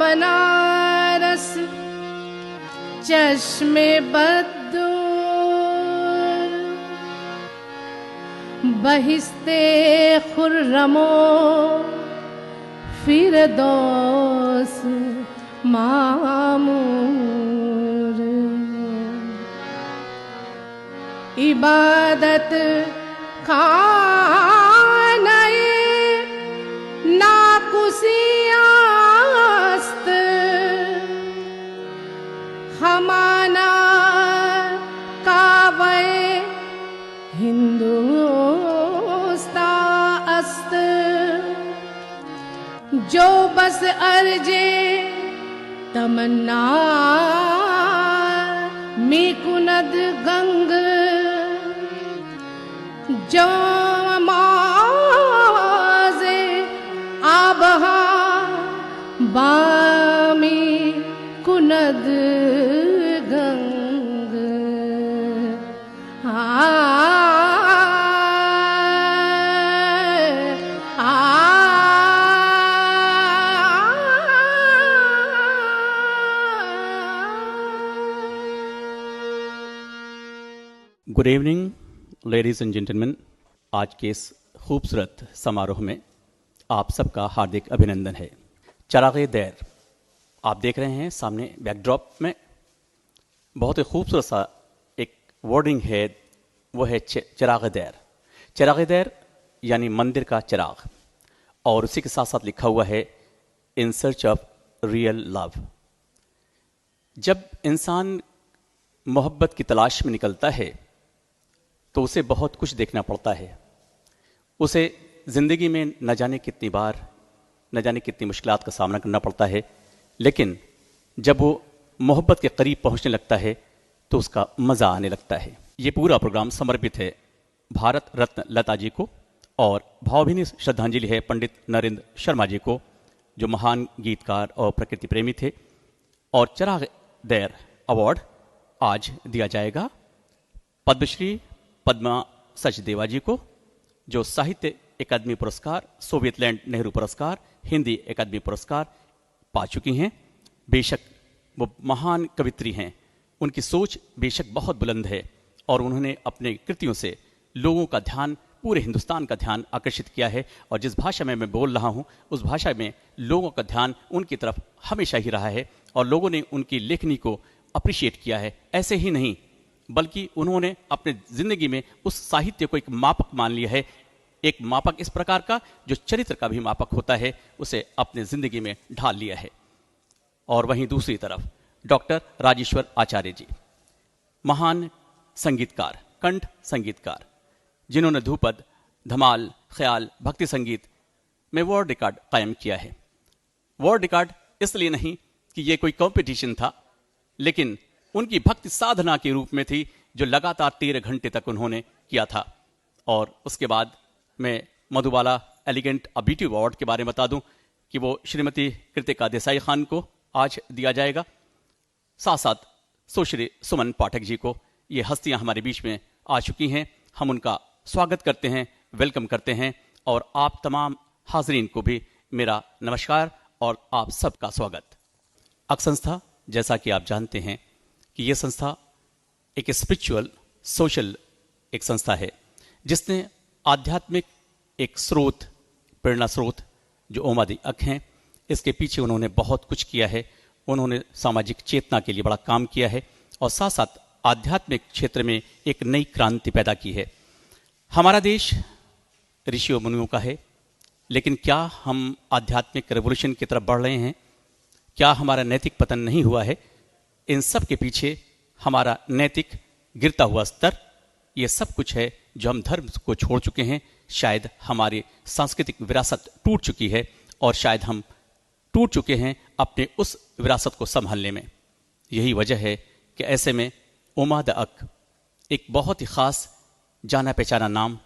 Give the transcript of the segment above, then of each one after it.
बनारस चश्मे बद्दूर बहिस्ते खुर्रमो फिरदौस मामूर इबादत खानाए नाकुसियास्त हमाना कावे हिंदुस्ता अस्त जो बस अर्जे तमन्ना मीकुनद गंग जो माजे आबहा बामी कुनद गंग good evening ladies and gentleman. आज के इस खूबसूरत समारोह में आप सबका हार्दिक अभिनंदन है। चिरागे दैर आप देख रहे हैं सामने बैकड्रॉप में, बहुत ही खूबसूरत सा एक वर्डिंग है, वो है चिरागे दैर। चिरागे दैर यानी मंदिर का चिराग, और उसी के साथ साथ लिखा हुआ है इन सर्च ऑफ रियल लव। जब इंसान मोहब्बत की तलाश में निकलता है तो उसे बहुत कुछ देखना पड़ता है। उसे ज़िंदगी में न जाने कितनी बार, न जाने कितनी मुश्किलात का सामना करना पड़ता है, लेकिन जब वो मोहब्बत के करीब पहुंचने लगता है तो उसका मज़ा आने लगता है। ये पूरा प्रोग्राम समर्पित है भारत रत्न लता जी को, और भावभीनी श्रद्धांजलि है पंडित नरेंद्र शर्मा जी को, जो महान गीतकार और प्रकृति प्रेमी थे। और चिराग दैर अवार्ड आज दिया जाएगा पद्मश्री पद्मा सचदेवा जी को, जो साहित्य अकादमी पुरस्कार, सोवियत लैंड नेहरू पुरस्कार, हिंदी अकादमी पुरस्कार पा चुकी हैं। बेशक वो महान कवित्री हैं, उनकी सोच बेशक बहुत बुलंद है, और उन्होंने अपने कृतियों से लोगों का ध्यान, पूरे हिंदुस्तान का ध्यान आकर्षित किया है। और जिस भाषा में मैं बोल रहा हूँ उस भाषा में लोगों का ध्यान उनकी तरफ हमेशा ही रहा है, और लोगों ने उनकी लेखनी को अप्रिशिएट किया है। ऐसे ही नहीं, बल्कि उन्होंने अपने ज़िंदगी में उस साहित्य को एक मापक मान लिया है, एक मापक इस प्रकार का जो चरित्र का भी मापक होता है, उसे अपने ज़िंदगी में ढाल लिया है। और वहीं दूसरी तरफ डॉक्टर राजेश्वर आचार्य जी, महान संगीतकार, कंठ संगीतकार, जिन्होंने ध्रुपद, धमाल, ख्याल, भक्ति संगीत में वर्ल्ड रिकॉर्ड कायम किया है। वर्ल्ड रिकॉर्ड इसलिए नहीं कि ये कोई कॉम्पिटिशन था, लेकिन उनकी भक्ति साधना के रूप में थी, जो लगातार 13 घंटे तक उन्होंने किया था। और उसके बाद मैं मधुबाला एलिगेंट अबिलिटी अवार्ड के बारे में बता दूं कि वो श्रीमती कृतिका देसाई खान को आज दिया जाएगा। साथ साथ सुश्री सुमन पाठक जी को, ये हस्तियां हमारे बीच में आ चुकी हैं। हम उनका स्वागत करते हैं, वेलकम करते हैं, और आप तमाम हाजरीन को भी मेरा नमस्कार और आप सबका स्वागत। अक संस्था, जैसा कि आप जानते हैं कि यह संस्था एक स्पिरिचुअल सोशल एक संस्था है, जिसने आध्यात्मिक एक स्रोत, प्रेरणा स्रोत जो ओमादि अक हैं, इसके पीछे उन्होंने बहुत कुछ किया है। उन्होंने सामाजिक चेतना के लिए बड़ा काम किया है, और साथ साथ आध्यात्मिक क्षेत्र में एक नई क्रांति पैदा की है। हमारा देश ऋषियों मुनियों का है, लेकिन क्या हम आध्यात्मिक रेवोल्यूशन की तरफ बढ़ रहे हैं? क्या हमारा नैतिक पतन नहीं हुआ है? इन सब के पीछे हमारा नैतिक गिरता हुआ स्तर, ये सब कुछ है जो हम धर्म को छोड़ चुके हैं। शायद हमारी सांस्कृतिक विरासत टूट चुकी है, और शायद हम टूट चुके हैं अपने उस विरासत को संभालने में। यही वजह है कि ऐसे में ओमा द अक एक बहुत ही ख़ास, जाना पहचाना नाम,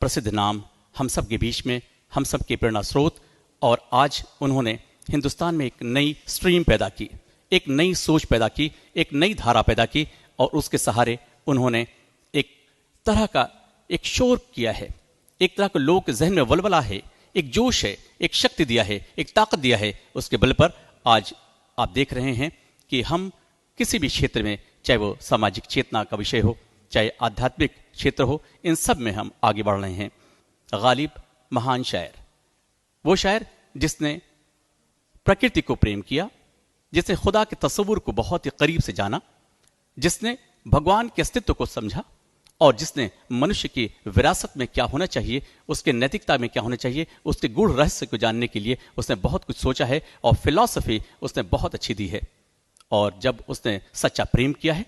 प्रसिद्ध नाम हम सब के बीच में, हम सब के प्रेरणा स्रोत। और आज उन्होंने हिंदुस्तान में एक नई स्ट्रीम पैदा की, एक नई सोच पैदा की, एक नई धारा पैदा की, और उसके सहारे उन्होंने एक तरह का एक शोर किया है, एक तरह का लोग के जहन में वलवला है, एक जोश है, एक शक्ति दिया है, एक ताकत दिया है। उसके बल पर आज आप देख रहे हैं कि हम किसी भी क्षेत्र में, चाहे वो सामाजिक चेतना का विषय हो, चाहे आध्यात्मिक क्षेत्र हो, इन सब में हम आगे बढ़ रहे हैं। गालिब महान शायर, वो शायर जिसने प्रकृति को प्रेम किया, जिसने खुदा के तस्वुर को बहुत ही करीब से जाना, जिसने भगवान के अस्तित्व को समझा और जिसने मनुष्य की विरासत में क्या होना चाहिए, उसके नैतिकता में क्या होना चाहिए, उसके गूढ़ रहस्य को जानने के लिए उसने बहुत कुछ सोचा है और फिलॉसफी उसने बहुत अच्छी दी है। और जब उसने सच्चा प्रेम किया है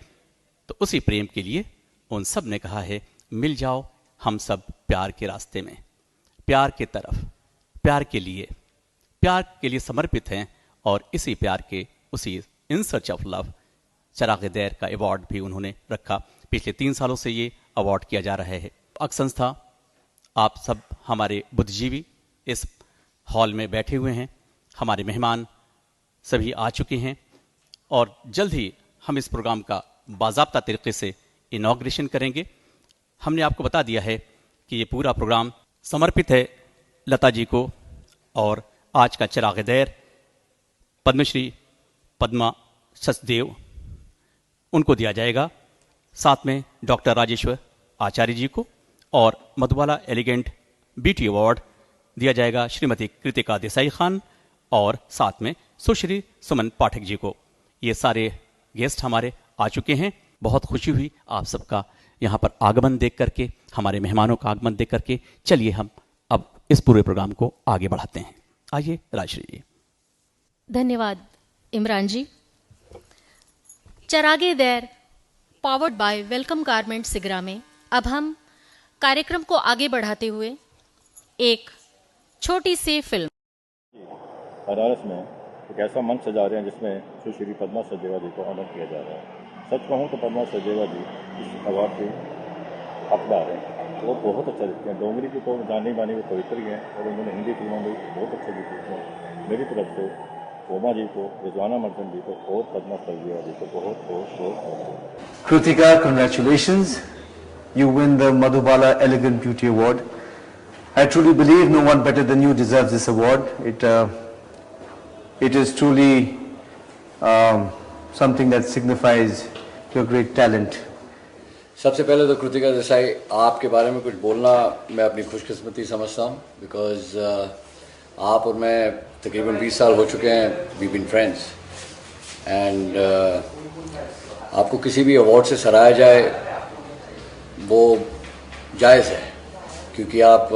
तो उसी प्रेम के लिए उन सब ने कहा है, मिल जाओ हम सब प्यार के रास्ते में, प्यार के तरफ, प्यार के लिए समर्पित हैं। और इसी प्यार के, उसी in search of love, Charagh Dair का अवार्ड भी उन्होंने रखा। पिछले 3 सालों से ये अवार्ड किया जा रहा है। अक संस्था, आप सब हमारे बुद्धिजीवी इस हॉल में बैठे हुए हैं, हमारे मेहमान सभी आ चुके हैं और जल्द ही हम इस प्रोग्राम का बाज़ाब्ता तरीके से इनॉग्रेशन करेंगे। हमने आपको बता दिया है कि ये पूरा प्रोग्राम समर्पित है लता जी को और आज का चराग़ दैर पद्मश्री पद्मा सचदेव उनको दिया जाएगा, साथ में डॉक्टर राजेश्वर आचार्य जी को, और मधुबाला एलिगेंट बीटी अवार्ड दिया जाएगा श्रीमती कृतिका देसाई खान और साथ में सुश्री सुमन पाठक जी को। ये सारे गेस्ट हमारे आ चुके हैं। बहुत खुशी हुई आप सबका यहाँ पर आगमन देख करके, हमारे मेहमानों का आगमन देख करके। चलिए हम अब इस पूरे प्रोग्राम को आगे बढ़ाते हैं। आइए राजश्री जी। धन्यवाद Imran ji. Charagh Dair powered by Welcome Garment Sigra में अब हम कार्यक्रम को आगे बढ़ाते हुए एक छोटी सी फिल्म बनारस में एक ऐसा मंच सजा रहे हैं जिसमें सुश्री पद्मा सचदेवा जी को ऑनर किया जा रहा है। सच कहूँ तो पद्मा सचदेवा जी इस अवार्ड के हकदार हैं। वो बहुत अच्छा लिखते हैं। डोंगरी की तो जानी मानी वो पवित्र ही हैं और उन्होंने हिंदी फिल्मों में बहुत अच्छे लिखे हैं। मेरी तरफ से ओमा जी को, रिजवाना मर्चेंट जी को और पद्मा सचदेवा जी को बहुत बहुत Kritika, congratulations. You win the Madhubala Elegant Beauty Award. I truly believe no one better than you deserves this award. It is truly something that signifies your great talent. सबसे पहले तो कृतिका देसाई, आपके बारे में कुछ बोलना मैं अपनी खुशकिस्मती समझता हूँ, बिकॉज आप और मैं तकरीबन 20 साल हो चुके हैं, वी बीन फ्रेंड्स, एंड आपको किसी भी अवार्ड से सराहा जाए वो जायज़ है, क्योंकि आप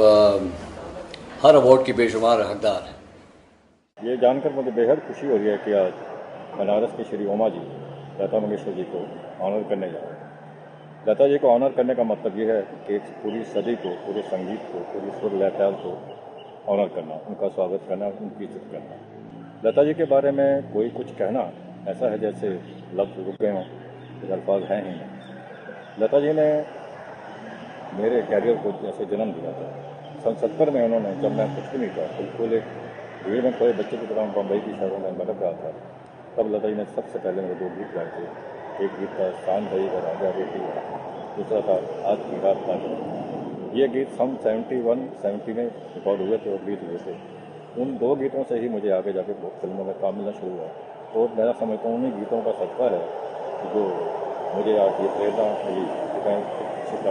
हर अवार्ड की बेशुमार हकदार हैं। ये जानकर मुझे बेहद खुशी हो रही है कि आज बनारस की श्री ओमा जी लता मंगेशकर जी को ऑनर करने जा रहे हैं। लता जी को ऑनर करने का मतलब ये है कि एक पूरी सदी को, पूरे संगीत को, पूरी सुर लय ताल को ऑनर करना, उनका स्वागत करना, उनकी इज्जत करना। लता जी के बारे में कोई कुछ कहना ऐसा है जैसे लफ्ज़ रुक गए हों, कुछ अल्फाज हैं ही नहीं। लता जी ने मेरे कैरियर को जैसे जन्म दिया था। सन 70 में उन्होंने, जब मैं कुछ भी नहीं था, बिल्कुल एक भीड़ में कोई बच्चे की तरह बम्बई की शहरों में भटक रहा था, तब लता जी ने सबसे पहले मेरे 2 गीत गाए थे। एक गीत था शान भई व राजा बेटी, दूसरा था आज की रात पानी। ये गीत हम 71-70 में रिकॉर्ड हुए थे और गीत हुए थे। उन 2 गीतों से ही मुझे आगे जाके फिल्मों में काम मिलना शुरू हुआ और मैं समझता हूँ उन्हीं गीतों का सदका है जो मुझे आज ये प्रेरणा मिली कि मैं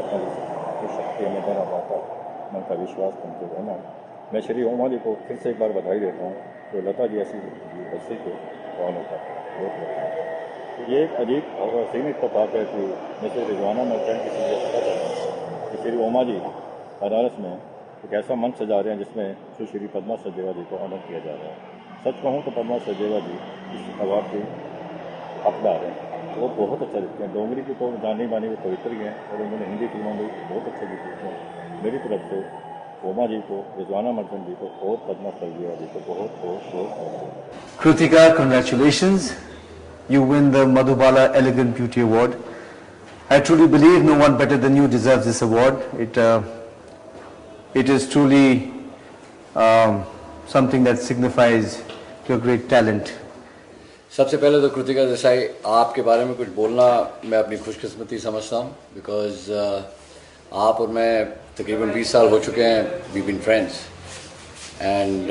अपनी शक्ति हमें देना पाता, मन का विश्वास तुमसे रहना। मैं श्री ओमा जी को फिर से एक बार बधाई देता हूँ तो लता जी ऐसी बच्ची को कौन होता है, बहुत लगता है। ये एक अजीब और सीमित इत्तेफाक है कि जैसे रिजवाना मर्चेंट की चीज़ें पता चला कि श्री ओमा जी बनारस में एक ऐसा मंच सजा रहे हैं जिसमें सुश्री पद्मा सचदेवा जी को ऑनर किया जा रहा है। सच कहूँ तो पद्मा सचदेवा जी इस अवार्ड के हकदार हैं। वो बहुत अच्छा लिखते हैं। डोंगरी की तो जानी मानी वो पवित्र ही हैं और उन्होंने हिंदी फिल्मों में बहुत अच्छे लिखे हैं। मेरी तरफ से ओमा जी को, रिजवाना मर्चेंट जी को और पद्मा सचदेवा जी को बहुत बहुत Kritika, congratulations. You win the Madhubala Elegant Beauty Award. I truly believe no one better than you deserves this award. It is truly something that signifies your great talent. सबसे पहले तो कृतिका देसाई, आपके बारे में कुछ बोलना मैं अपनी खुशकिस्मती समझता हूँ, बिकॉज आप और मैं तकरीबन 20 साल हो चुके हैं, वी बीन फ्रेंड्स, एंड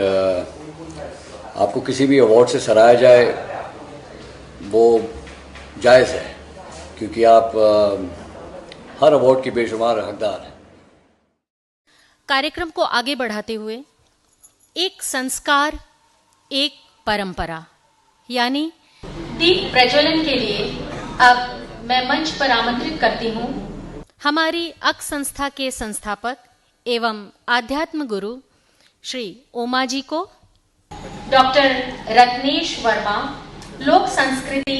आपको किसी भी अवार्ड से सराहा जाए वो जायज़ है, क्योंकि आप हर अवार्ड की बेशुमार हकदार हैं। कार्यक्रम को आगे बढ़ाते हुए एक संस्कार, एक परंपरा, यानी दीप प्रज्वलन के लिए अब मैं मंच पर आमंत्रित करती हूँ हमारी अक संस्था के संस्थापक एवं आध्यात्म गुरु श्री ओमा जी को, डॉक्टर रत्नेश वर्मा, लोक संस्कृति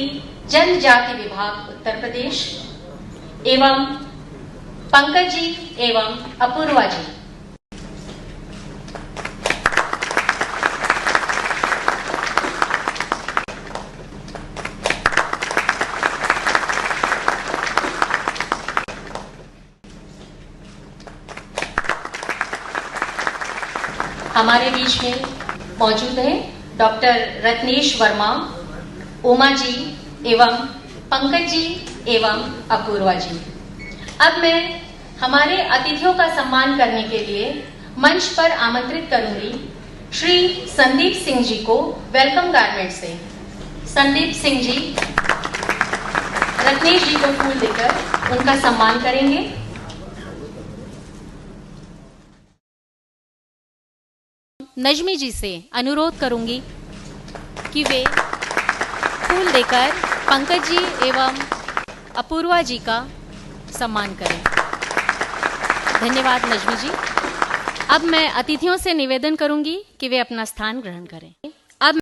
जनजाति विभाग उत्तर प्रदेश, एवं पंकज जी एवं अपूर्वा जी। हमारे बीच में मौजूद हैं डॉक्टर रत्नेश वर्मा, ओमा जी एवं पंकज जी एवं अपूर्वा जी। अब मैं हमारे अतिथियों का सम्मान करने के लिए मंच पर आमंत्रित करूंगी श्री संदीप सिंह जी को वेलकम गारमेंट से। संदीप सिंह जी रत्नेश जी को फूल देकर उनका सम्मान करेंगे। नजमी जी से अनुरोध करूंगी कि वे फूल देकर पंकज जी एवं अपूर्वा जी का सम्मान करें। धन्यवाद नजमी जी। अब मैं अतिथियों से निवेदन करूंगी कि वे अपना स्थान ग्रहण करें।